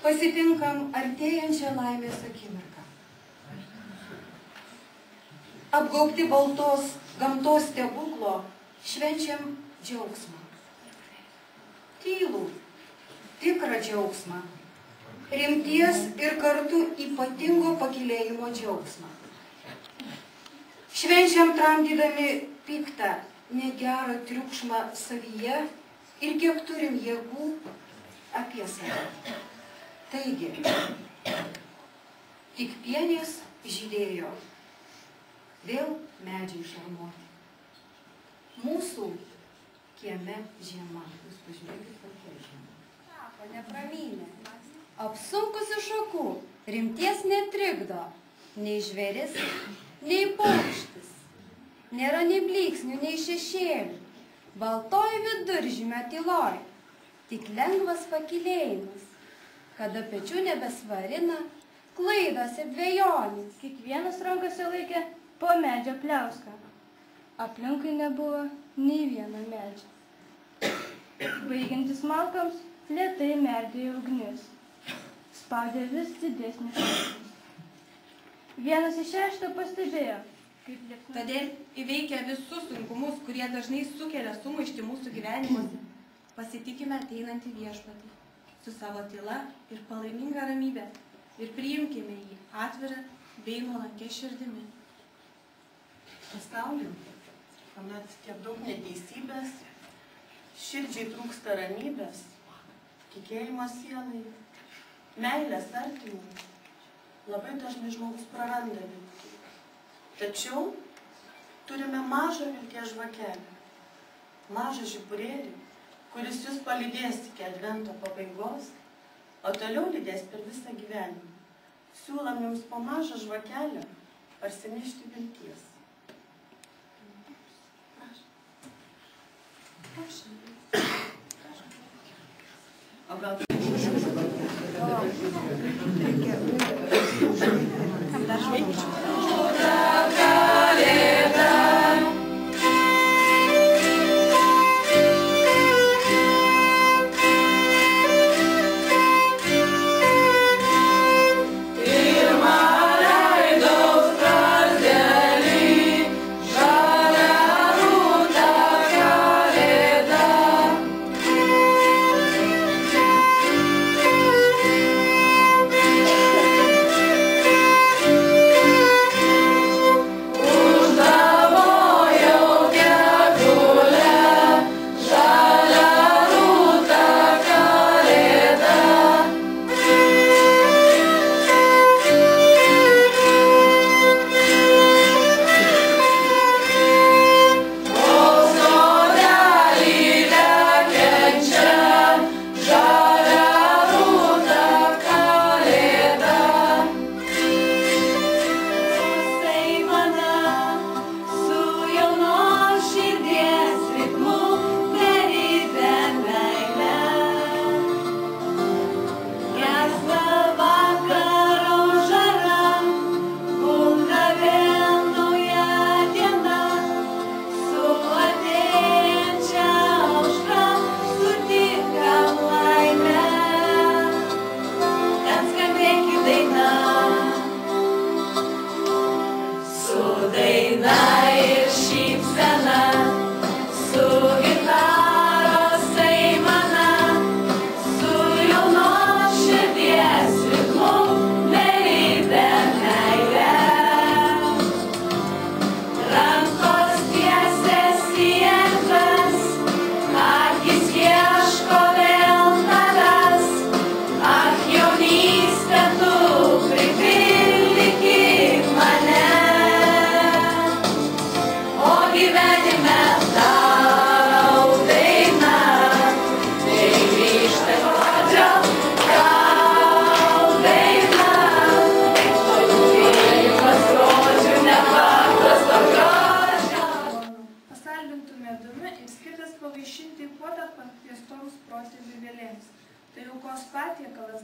pasitinkam artėjančią laimės akimirką. Apgaubti baltos gamtos stebuklo švenčiam džiaugsmą. Tylų, tikrą džiaugsmą. Rimties ir kartu ypatingo pakylėjimo džiaugsmą. Švenčiam tramdydami piktą, negerą triukšmą savyje ir kiek turim jėgų apie save. Taigi, tik pienės žydėjo, vėl medžiai šarmuoti. Mūsų kieme žiema. Jūs pažiūrėkit, kokia žiema. Sako, nepramynė. Apsunkusių šakų rimties netrikdo. Nei žvėris, nei paukštis. Nėra nei blyksnių, nei šešėlių. Baltoj viduržymio tyloj. Tik lengvas pakylėjimas. Kada pečių nebesvarina, klaidos ir dvejonės. Kiekvienas rankose laikė po medžio pliauską. Aplinkui nebuvo nei vieno medžio. Baigiantis malkoms, lėtai merdėjo ugnis. Spaudė vis didesnis šaltis. Vienas iš 6 pastebėjo, kaip liepsna. Todėl įveikę visus sunkumus, kurie dažnai sukelia sumaištį mūsų gyvenimuose, pasitikime ateinantį viešpatį su savo tyla ir palaiminga ramybė ir priimkime jį atvirą bei nuolankia širdimi. Pasaulyje, kuomet tiek daug neteisybės, širdžiai trūksta ramybės, tikėjimo sielai, meilės artimui, labai dažnai žmogus praranda viltį. Tačiau turime mažą vilties žvakelę, mažą žiburėlį, kuris jūs palydės iki advento pabaigos, o toliau lydės per visą gyvenimą. Siūlam jums po mažą žvakelę parsinešti vilties. O gal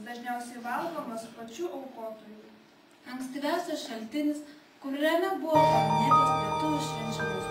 dažniausiai valgomas pačių aukotojų. Ankstyviausias šaltinis, kuriame buvo paminėtos lietuvių švenčiamos